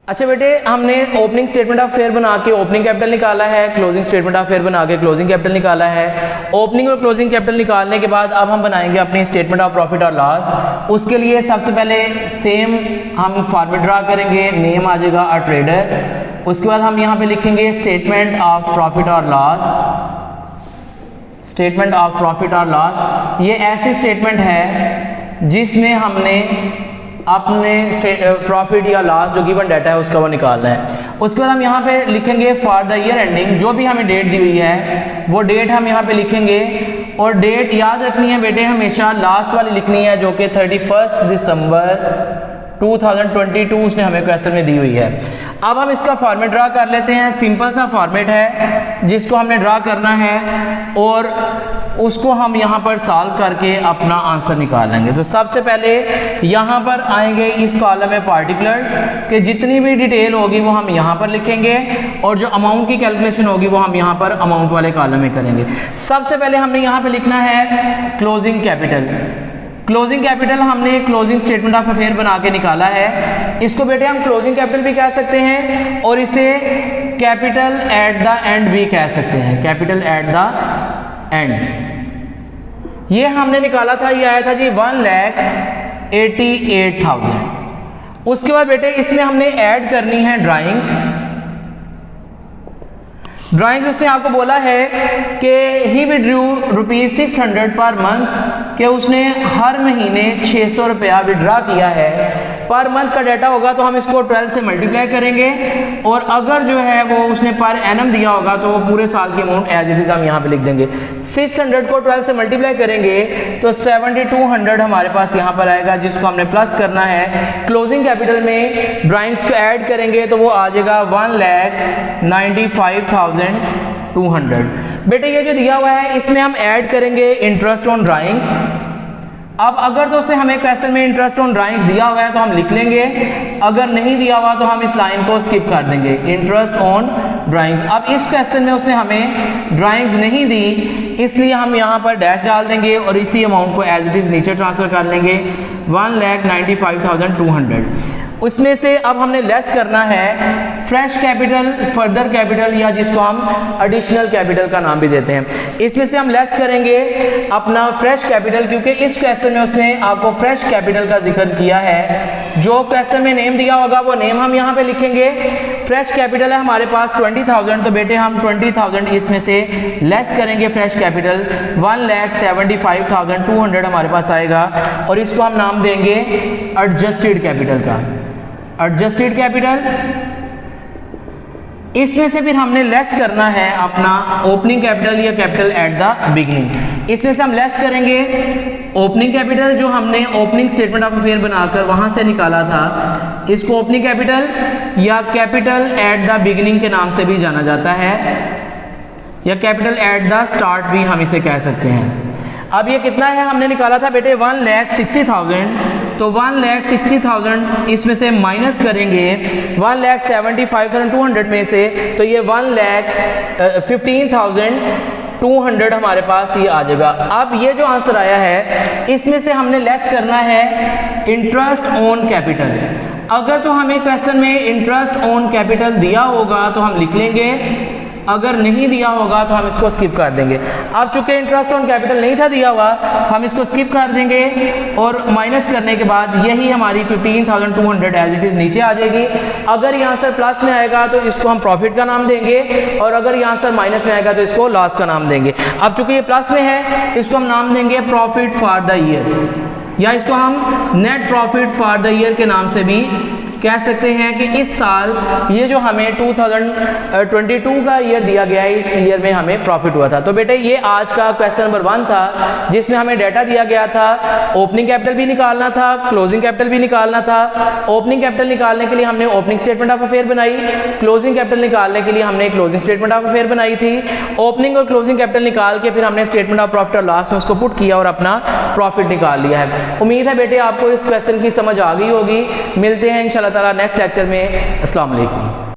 अच्छा बेटे, हमने ओपनिंग स्टेटमेंट ऑफ फेयर बना के ओपनिंग कैपिटल निकाला है, क्लोजिंग स्टेटमेंट ऑफ फेयर बना के क्लोजिंग कैपिटल निकाला है। ओपनिंग और क्लोजिंग कैपिटल निकालने के बाद अब हम बनाएंगे अपनी स्टेटमेंट ऑफ प्रॉफिट और लॉस। उसके लिए सबसे पहले सेम हम फॉर्मेट ड्रा करेंगे, नेम आ जाएगा अ ट्रेडर। उसके बाद हम यहाँ पे लिखेंगे स्टेटमेंट ऑफ प्रॉफिट और लॉस। स्टेटमेंट ऑफ प्रॉफिट और लॉस ये ऐसी स्टेटमेंट है जिसमें हमने अपने प्रॉफिट या लॉस जो गिवन डाटा है उसका वो निकालना है। उसके बाद हम यहाँ पे लिखेंगे फॉर द ईयर एंडिंग, जो भी हमें डेट दी हुई है वो डेट हम यहाँ पे लिखेंगे। और डेट याद रखनी है बेटे, हमेशा लास्ट वाली लिखनी है जो कि 31 दिसंबर 2022 उसने हमें क्वेश्चन में दी हुई है। अब हम इसका फॉर्मेट ड्रा कर लेते हैं। सिंपल सा फॉर्मेट है जिसको हमने ड्रा करना है और उसको हम यहाँ पर सॉल्व करके अपना आंसर निकाल लेंगे। तो सबसे पहले यहाँ पर आएंगे इस कॉलम में पार्टिकुलर्स के जितनी भी डिटेल होगी वो हम यहाँ पर लिखेंगे और जो अमाउंट की कैलकुलेशन होगी वो हम यहाँ पर अमाउंट वाले कॉलम में करेंगे। सबसे पहले हमने यहाँ पर लिखना है क्लोजिंग कैपिटल। क्लोजिंग कैपिटल हमने क्लोजिंग स्टेटमेंट ऑफ अफेयर बना के निकाला है। इसको बेटे हम क्लोजिंग कैपिटल भी कह सकते हैं और इसे कैपिटल एट द एंड भी कह सकते हैं, कैपिटल एट द एंड। ये हमने निकाला था, ये आया था जी 1,88,000। उसके बाद बेटे इसमें हमने ऐड करनी है ड्राइंग्स। ड्राइंग्स उसने आपको बोला है कि ही विड्रू ₹600 पर मंथ, कि उसने हर महीने 600 रुपया विड्रा किया है। पर मंथ का डाटा होगा तो हम इसको 12 से मल्टीप्लाई करेंगे और अगर जो है वो उसने पर एनम दिया होगा तो वो पूरे साल की अमाउंट एज इट इज हम यहाँ पे लिख देंगे। 600 को 12 से मल्टीप्लाई करेंगे तो 7200 हमारे पास यहाँ पर आएगा जिसको हमने प्लस करना है। क्लोजिंग कैपिटल में ड्राइंग्स को ऐड करेंगे तो वो आ जाएगा 1,95,200। बेटे ये जो दिया हुआ है इसमें हम ऐड करेंगे इंटरेस्ट ऑन ड्राइंग्स। अब अगर तो उसने हमें क्वेश्चन में इंटरेस्ट ऑन ड्राइंग्स दिया हुआ है तो हम लिख लेंगे, अगर नहीं दिया हुआ तो हम इस लाइन को स्किप कर देंगे, इंटरेस्ट ऑन ड्राइंग्स। अब इस क्वेश्चन में उसने हमें ड्राइंग्स नहीं दी इसलिए हम यहाँ पर डैश डाल देंगे और इसी अमाउंट को एज इट इज़ नीचे ट्रांसफ़र कर लेंगे 1,95,200। उसमें से अब हमने लेस करना है फ्रेश कैपिटल, फर्दर कैपिटल या जिसको हम एडिशनल कैपिटल का नाम भी देते हैं। इसमें से हम लेस करेंगे अपना फ्रेश कैपिटल क्योंकि इस क्वेश्चन में उसने आपको फ्रेश कैपिटल का जिक्र किया है। जो क्वेश्चन में नेम दिया होगा वो नेम हम यहाँ पे लिखेंगे। फ्रेश कैपिटल है हमारे पास 20,000 तो बेटे हम 20,000 इसमें से लेस करेंगे फ्रेश कैपिटल, 1,75,200 हमारे पास आएगा और इसको हम नाम देंगे एडजस्टेड कैपिटल का, एडजस्टेड कैपिटल। इसमें से फिर हमने लेस करना है अपना ओपनिंग कैपिटल या कैपिटल एट द बिगिनिंग। इसमें से हम लेस करेंगे ओपनिंग कैपिटल जो हमने ओपनिंग स्टेटमेंट ऑफ अफेयर बनाकर वहां से निकाला था, इसको ओपनिंग कैपिटल या कैपिटल एट द बिगिनिंग के नाम से भी जाना जाता है या कैपिटल एट द स्टार्ट भी हम इसे कह सकते हैं। अब ये कितना है हमने निकाला था बेटे 1,60,000, तो 1,60,000 इसमें से माइनस करेंगे 1,75,200 में से तो ये 1,15,200 हमारे पास ये आ जाएगा। अब ये जो आंसर आया है इसमें से हमने लेस करना है इंटरेस्ट ऑन कैपिटल। अगर तो हमें क्वेश्चन में इंटरेस्ट ऑन कैपिटल दिया होगा तो हम लिख लेंगे, अगर नहीं दिया होगा तो हम इसको स्किप कर देंगे। अब चूंकि इंटरेस्ट ऑन कैपिटल नहीं था दिया हुआ हम इसको स्किप कर देंगे और माइनस करने के बाद यही हमारी 15,200 एज इट इज नीचे आ जाएगी। अगर ये आंसर प्लस में आएगा तो इसको हम प्रॉफिट का नाम देंगे और अगर ये आंसर माइनस में आएगा तो इसको लॉस का नाम देंगे। अब चूंकि ये प्लस में है तो इसको हम नाम देंगे प्रॉफिट फॉर द ईयर या इसको हम net profit for the year के नाम से भी कह सकते हैं कि इस साल ये जो हमें 2022 का ईयर दिया गया है इस ईयर में हमें प्रॉफिट हुआ था। तो बेटे ये आज का क्वेश्चन नंबर 1 था जिसमें हमें डाटा दिया गया था, ओपनिंग कैपिटल भी निकालना था, क्लोजिंग कैपिटल भी निकालना था। ओपनिंग कैपिटल निकालने के लिए हमने ओपनिंग स्टेटमेंट ऑफ अफेयर बनाई, क्लोजिंग कैपिटल निकालने के लिए हमने क्लोजिंग स्टेटमेंट ऑफ अफेयर बनाई थी। ओपनिंग और क्लोजिंग कैपिटल निकाल के फिर हमने स्टेटमेंट ऑफ प्रॉफिट और लॉस में उसको पुट किया और अपना प्रॉफिट निकाल लिया है। उम्मीद है बेटे आपको इस क्वेश्चन की समझ आ गई होगी। मिलते हैं इंशाल्लाह ताला नेक्स्ट लेक्चर में। अस्सलाम वालेकुम।